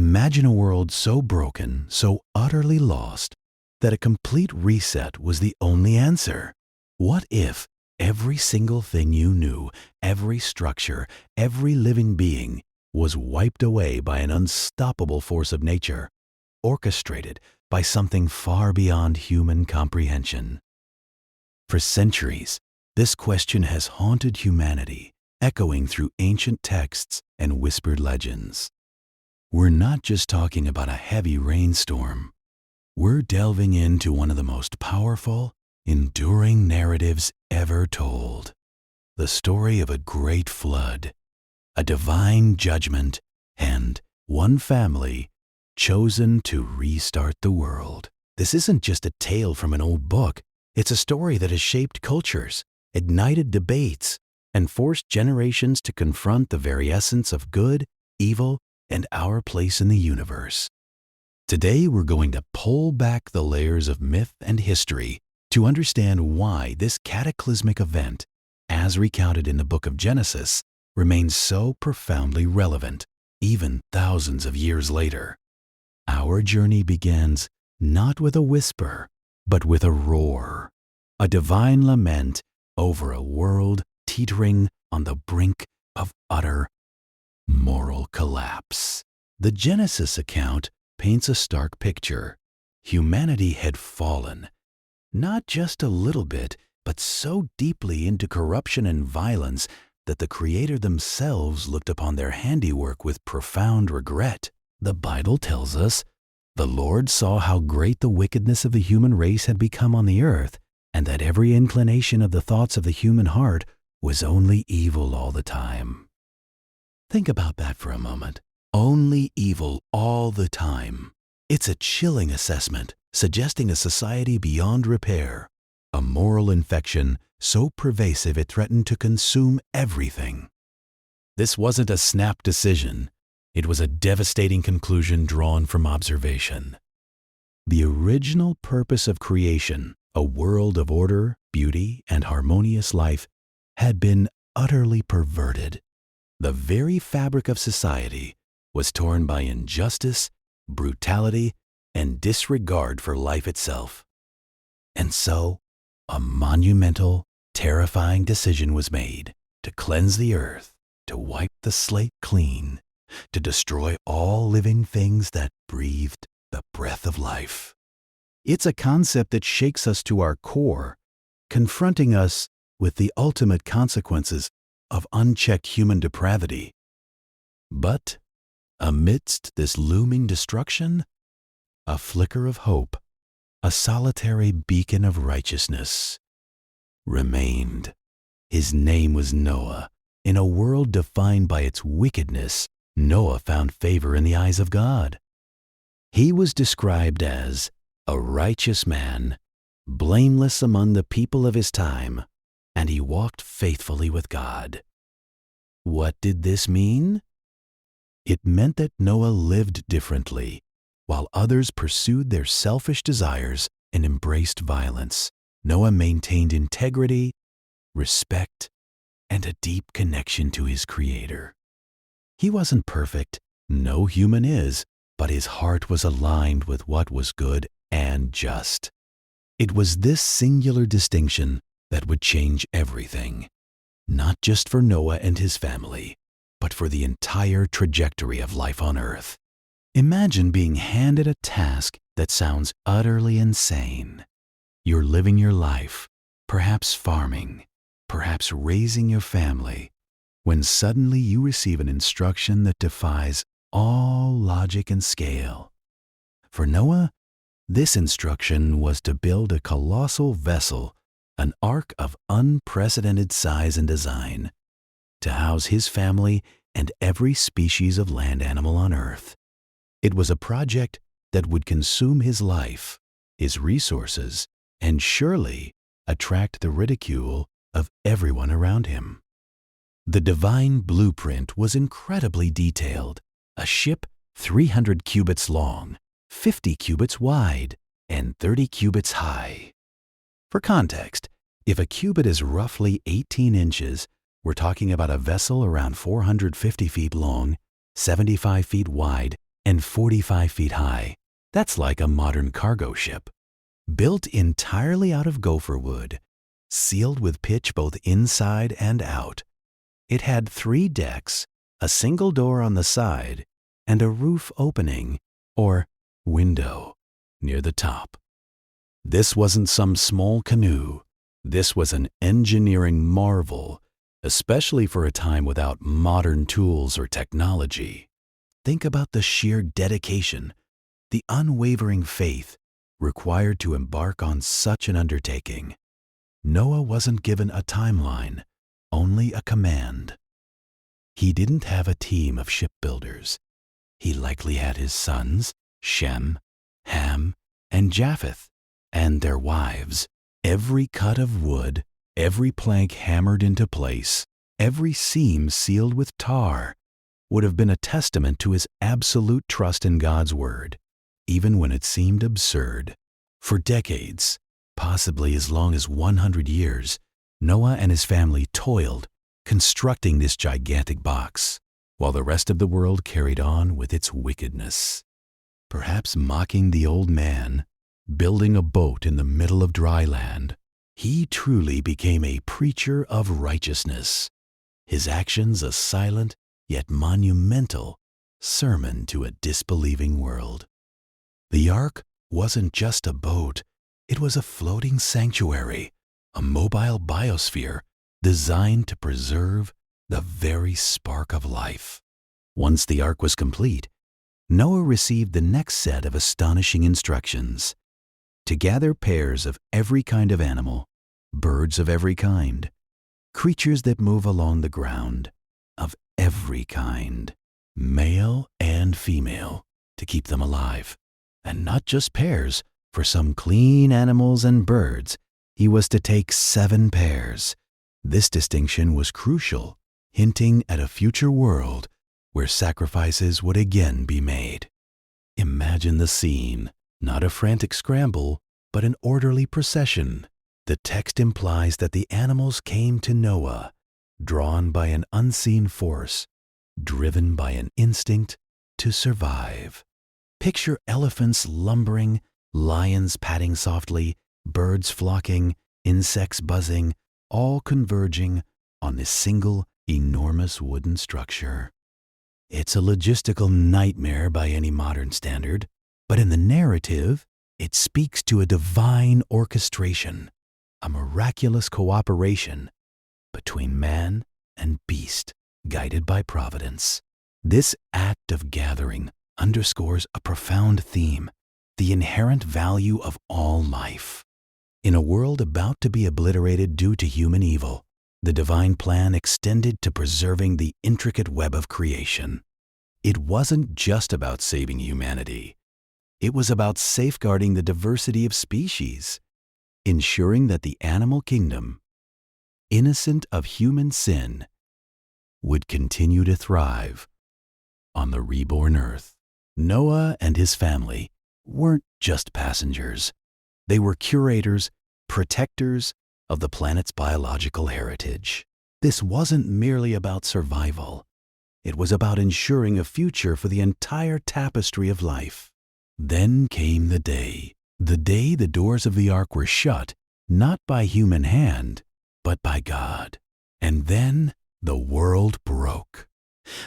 Imagine a world so broken, so utterly lost, that a complete reset was the only answer. What if every single thing you knew, every structure, every living being was wiped away by an unstoppable force of nature, orchestrated by something far beyond human comprehension? For centuries, this question has haunted humanity, echoing through ancient texts and whispered legends. We're not just talking about a heavy rainstorm. We're delving into one of the most powerful, enduring narratives ever told. The story of a great flood, a divine judgment, and one family chosen to restart the world. This isn't just a tale from an old book. It's a story that has shaped cultures, ignited debates, and forced generations to confront the very essence of good, evil, and our place in the universe. Today, we're going to pull back the layers of myth and history to understand why this cataclysmic event, as recounted in the book of Genesis, remains so profoundly relevant, even thousands of years later. Our journey begins not with a whisper, but with a roar, a divine lament over a world teetering on the brink of utter moral collapse. The Genesis account paints a stark picture. Humanity had fallen, not just a little bit, but so deeply into corruption and violence that the Creator themselves looked upon their handiwork with profound regret. The Bible tells us, "The Lord saw how great the wickedness of the human race had become on the earth, and that every inclination of the thoughts of the human heart was only evil all the time." Think about that for a moment. Only evil all the time. It's a chilling assessment, suggesting a society beyond repair, a moral infection so pervasive it threatened to consume everything. This wasn't a snap decision. It was a devastating conclusion drawn from observation. The original purpose of creation, a world of order, beauty, and harmonious life, had been utterly perverted. The very fabric of society was torn by injustice, brutality, and disregard for life itself. And so, a monumental, terrifying decision was made to cleanse the earth, to wipe the slate clean, to destroy all living things that breathed the breath of life. It's a concept that shakes us to our core, confronting us with the ultimate consequences of unchecked human depravity. But amidst this looming destruction, a flicker of hope, a solitary beacon of righteousness, remained. His name was Noah. In a world defined by its wickedness, Noah found favor in the eyes of God. He was described as a righteous man, blameless among the people of his time, and he walked faithfully with God. What did this mean? It meant that Noah lived differently. While others pursued their selfish desires and embraced violence, Noah maintained integrity, respect, and a deep connection to his Creator. He wasn't perfect, no human is, but his heart was aligned with what was good and just. It was this singular distinction that would change everything, not just for Noah and his family, but for the entire trajectory of life on earth. Imagine being handed a task that sounds utterly insane. You're living your life, perhaps farming, perhaps raising your family, when suddenly you receive an instruction that defies all logic and scale. For Noah, this instruction was to build a colossal vessel, an ark of unprecedented size and design, to house his family and every species of land animal on earth. It was a project that would consume his life, his resources, and surely attract the ridicule of everyone around him. The divine blueprint was incredibly detailed, a ship 300 cubits long, 50 cubits wide, and 30 cubits high. For context, if a cubit is roughly 18 inches, we're talking about a vessel around 450 feet long, 75 feet wide, and 45 feet high. That's like a modern cargo ship. Built entirely out of gopher wood, sealed with pitch both inside and out. It had 3 decks, a single door on the side, and a roof opening, or window, near the top. This wasn't some small canoe. This was an engineering marvel, especially for a time without modern tools or technology. Think about the sheer dedication, the unwavering faith required to embark on such an undertaking. Noah wasn't given a timeline, only a command. He didn't have a team of shipbuilders. He likely had his sons, Shem, Ham, and Japheth, and their wives. Every cut of wood, every plank hammered into place, every seam sealed with tar, would have been a testament to his absolute trust in God's word, even when it seemed absurd. For decades, possibly as long as 100 years, Noah and his family toiled, constructing this gigantic box, while the rest of the world carried on with its wickedness. Perhaps mocking the old man, building a boat in the middle of dry land, he truly became a preacher of righteousness, his actions a silent yet monumental sermon to a disbelieving world. The ark wasn't just a boat, it was a floating sanctuary, a mobile biosphere designed to preserve the very spark of life. Once the ark was complete, Noah received the next set of astonishing instructions: to gather pairs of every kind of animal, birds of every kind, creatures that move along the ground, of every kind, male and female, to keep them alive. And not just pairs. For some clean animals and birds, he was to take 7 pairs. This distinction was crucial, hinting at a future world where sacrifices would again be made. Imagine the scene, not a frantic scramble, but an orderly procession. The text implies that the animals came to Noah, drawn by an unseen force, driven by an instinct to survive. Picture elephants lumbering, lions padding softly, birds flocking, insects buzzing, all converging on this single enormous wooden structure. It's a logistical nightmare by any modern standard, but in the narrative, it speaks to a divine orchestration, a miraculous cooperation between man and beast, guided by providence. This act of gathering underscores a profound theme: the inherent value of all life. In a world about to be obliterated due to human evil, the divine plan extended to preserving the intricate web of creation. It wasn't just about saving humanity. It was about safeguarding the diversity of species, ensuring that the animal kingdom, innocent of human sin, would continue to thrive on the reborn earth. Noah and his family weren't just passengers. They were curators, protectors of the planet's biological heritage. This wasn't merely about survival. It was about ensuring a future for the entire tapestry of life. Then came the day the doors of the ark were shut, not by human hand, but by God. And then the world broke.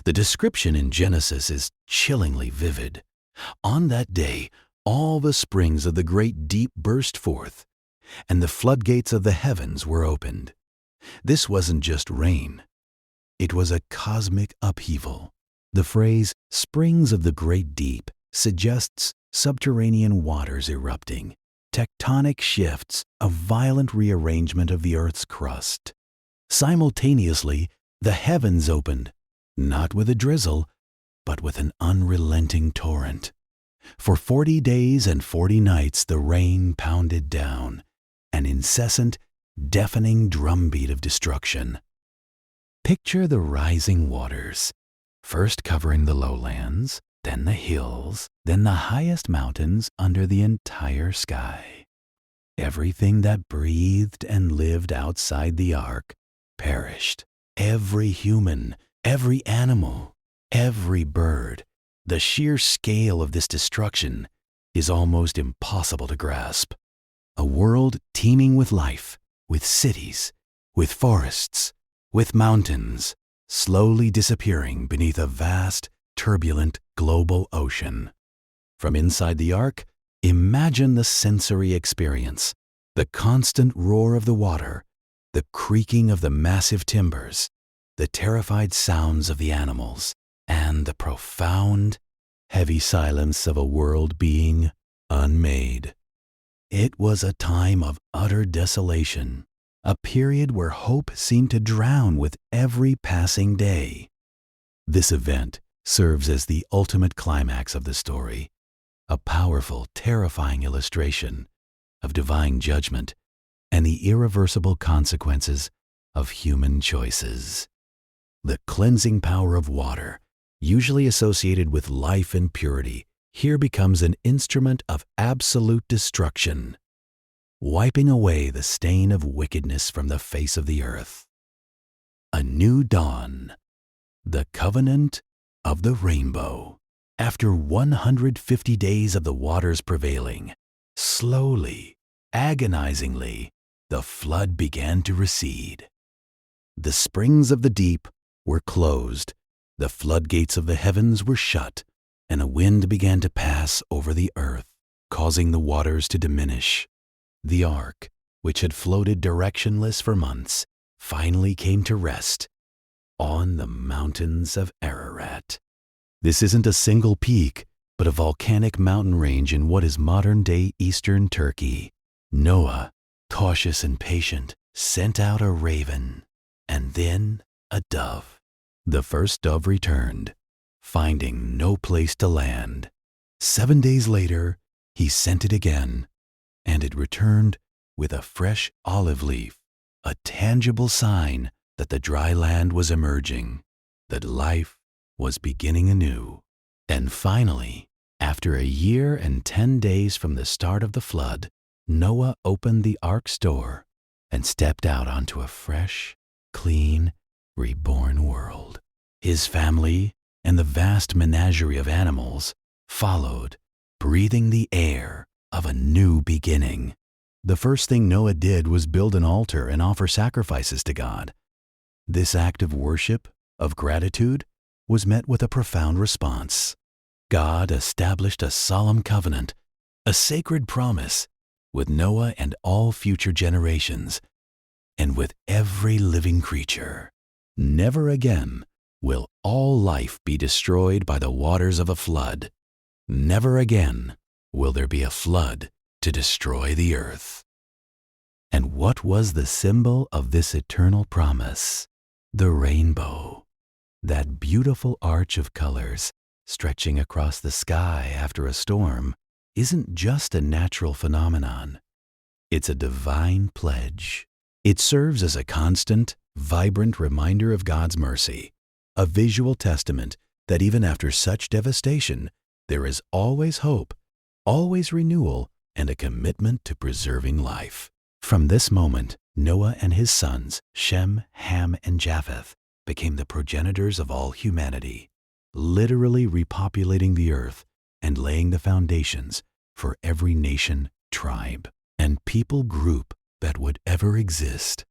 The description in Genesis is chillingly vivid. On that day, all the springs of the great deep burst forth, and the floodgates of the heavens were opened. This wasn't just rain. It was a cosmic upheaval. The phrase "springs of the great deep" suggests subterranean waters erupting, tectonic shifts, a violent rearrangement of the Earth's crust. Simultaneously, the heavens opened, not with a drizzle, but with an unrelenting torrent. For 40 days and 40 nights the rain pounded down, an incessant, deafening drumbeat of destruction. Picture the rising waters, first covering the lowlands, then the hills, then the highest mountains under the entire sky. Everything that breathed and lived outside the ark perished. Every human, every animal, every bird, The sheer scale of this destruction is almost impossible to grasp. A world teeming with life, with cities, with forests, with mountains, slowly disappearing beneath a vast, turbulent global ocean. From inside the ark, imagine the sensory experience, the constant roar of the water, the creaking of the massive timbers, the terrified sounds of the animals, and the profound, heavy silence of a world being unmade. It was a time of utter desolation, a period where hope seemed to drown with every passing day. This event serves as the ultimate climax of the story, a powerful, terrifying illustration of divine judgment and the irreversible consequences of human choices. The cleansing power of water, usually associated with life and purity, here becomes an instrument of absolute destruction, wiping away the stain of wickedness from the face of the earth. A new dawn, the covenant of the rainbow. After 150 days of the waters prevailing, slowly, agonizingly, the flood began to recede. The springs of the deep were closed, the floodgates of the heavens were shut, and a wind began to pass over the earth, causing the waters to diminish. The ark, which had floated directionless for months, finally came to rest on the mountains of Ararat. This isn't a single peak, but a volcanic mountain range in what is modern-day eastern Turkey. Noah, cautious and patient, sent out a raven, and then a dove. The first dove returned, finding no place to land. 7 days later, he sent it again, and it returned with a fresh olive leaf, a tangible sign that the dry land was emerging, that life was beginning anew. And finally, after 1 year and 10 days from the start of the flood, Noah opened the ark's door and stepped out onto a fresh, clean, reborn world. His family and the vast menagerie of animals followed, breathing the air of a new beginning. The first thing Noah did was build an altar and offer sacrifices to God. This act of worship, of gratitude, was met with a profound response. God established a solemn covenant, a sacred promise, with Noah and all future generations, and with every living creature. Never again will all life be destroyed by the waters of a flood. Never again will there be a flood to destroy the earth. And what was the symbol of this eternal promise? The rainbow, that beautiful arch of colors stretching across the sky after a storm, isn't just a natural phenomenon. It's a divine pledge. It serves as a constant, vibrant reminder of God's mercy, a visual testament that even after such devastation, there is always hope, always renewal, and a commitment to preserving life. From this moment, Noah and his sons, Shem, Ham, and Japheth, became the progenitors of all humanity, literally repopulating the earth and laying the foundations for every nation, tribe, and people group that would ever exist.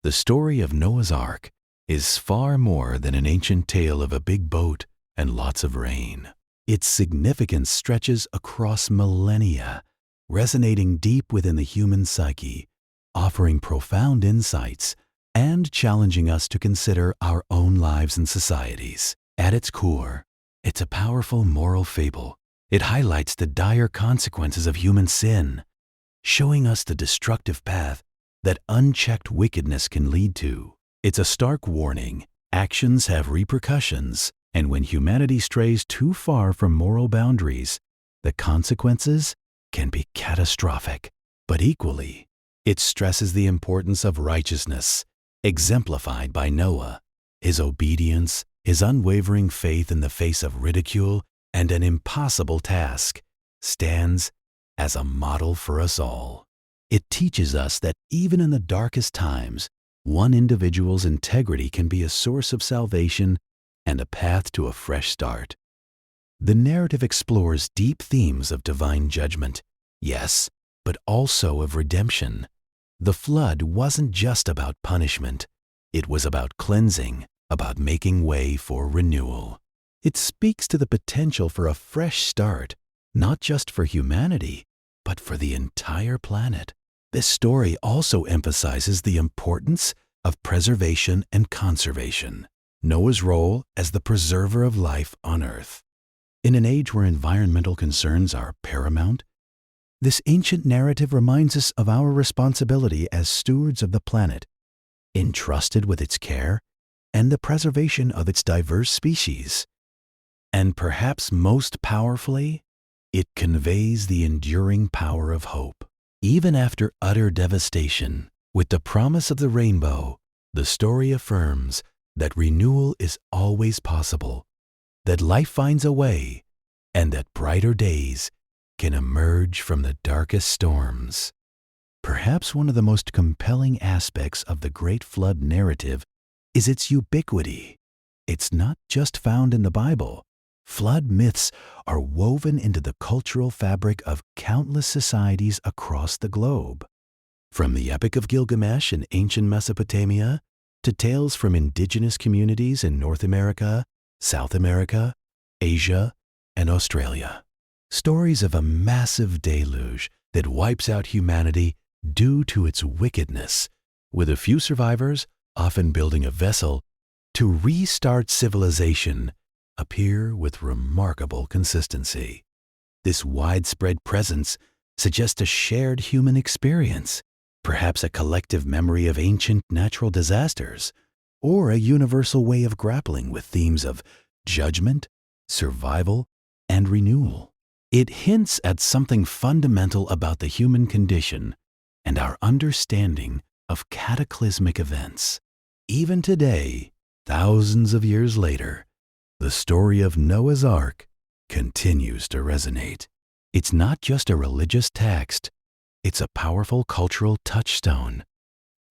The story of Noah's Ark is far more than an ancient tale of a big boat and lots of rain. Its significance stretches across millennia, resonating deep within the human psyche, offering profound insights and challenging us to consider our own lives and societies. At its core, it's a powerful moral fable. It highlights the dire consequences of human sin, showing us the destructive path that unchecked wickedness can lead to. It's a stark warning. Actions have repercussions, and when humanity strays too far from moral boundaries, the consequences can be catastrophic. But equally, it stresses the importance of righteousness, exemplified by Noah. His obedience, his unwavering faith in the face of ridicule and an impossible task, stands as a model for us all. It teaches us that even in the darkest times, one individual's integrity can be a source of salvation and a path to a fresh start. The narrative explores deep themes of divine judgment, yes, but also of redemption. The flood wasn't just about punishment. It was about cleansing, about making way for renewal. It speaks to the potential for a fresh start, not just for humanity, but for the entire planet. This story also emphasizes the importance of preservation and conservation, Noah's role as the preserver of life on Earth. In an age where environmental concerns are paramount, this ancient narrative reminds us of our responsibility as stewards of the planet, entrusted with its care and the preservation of its diverse species. And perhaps most powerfully, it conveys the enduring power of hope. Even after utter devastation, with the promise of the rainbow, the story affirms that renewal is always possible, that life finds a way, and that brighter days can emerge from the darkest storms. Perhaps one of the most compelling aspects of the Great Flood narrative is its ubiquity. It's not just found in the Bible. Flood myths are woven into the cultural fabric of countless societies across the globe. From the Epic of Gilgamesh in ancient Mesopotamia to tales from indigenous communities in North America, South America, Asia, and Australia. Stories of a massive deluge that wipes out humanity due to its wickedness, with a few survivors often building a vessel to restart civilization, appear with remarkable consistency. This widespread presence suggests a shared human experience, perhaps a collective memory of ancient natural disasters, or a universal way of grappling with themes of judgment, survival, and renewal. It hints at something fundamental about the human condition and our understanding of cataclysmic events. Even today, thousands of years later, the story of Noah's Ark continues to resonate. It's not just a religious text, it's a powerful cultural touchstone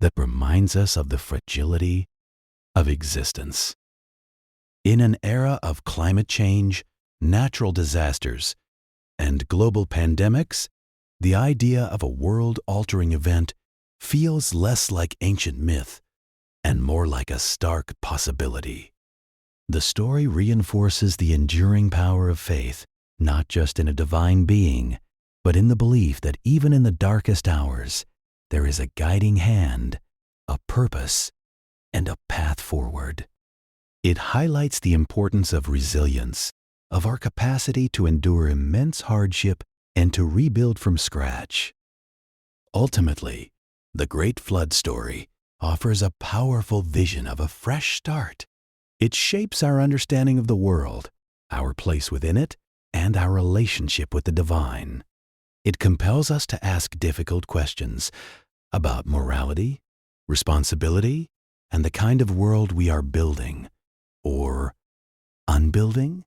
that reminds us of the fragility of existence. In an era of climate change, natural disasters, and global pandemics, the idea of a world-altering event feels less like ancient myth and more like a stark possibility. The story reinforces the enduring power of faith, not just in a divine being, but in the belief that even in the darkest hours, there is a guiding hand, a purpose, and a path forward. It highlights the importance of resilience, of our capacity to endure immense hardship and to rebuild from scratch. Ultimately, the Great Flood story offers a powerful vision of a fresh start. It shapes our understanding of the world, our place within it, and our relationship with the divine. It compels us to ask difficult questions about morality, responsibility, and the kind of world we are building, or unbuilding.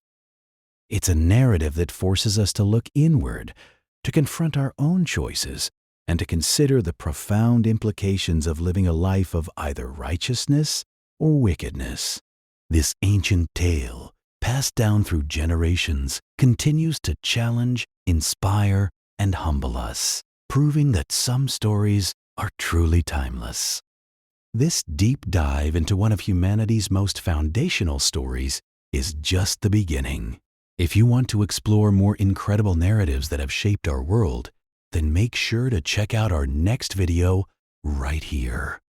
It's a narrative that forces us to look inward, to confront our own choices, and to consider the profound implications of living a life of either righteousness or wickedness. This ancient tale, passed down through generations, continues to challenge, inspire, and humble us, proving that some stories are truly timeless. This deep dive into one of humanity's most foundational stories is just the beginning. If you want to explore more incredible narratives that have shaped our world, then make sure to check out our next video right here.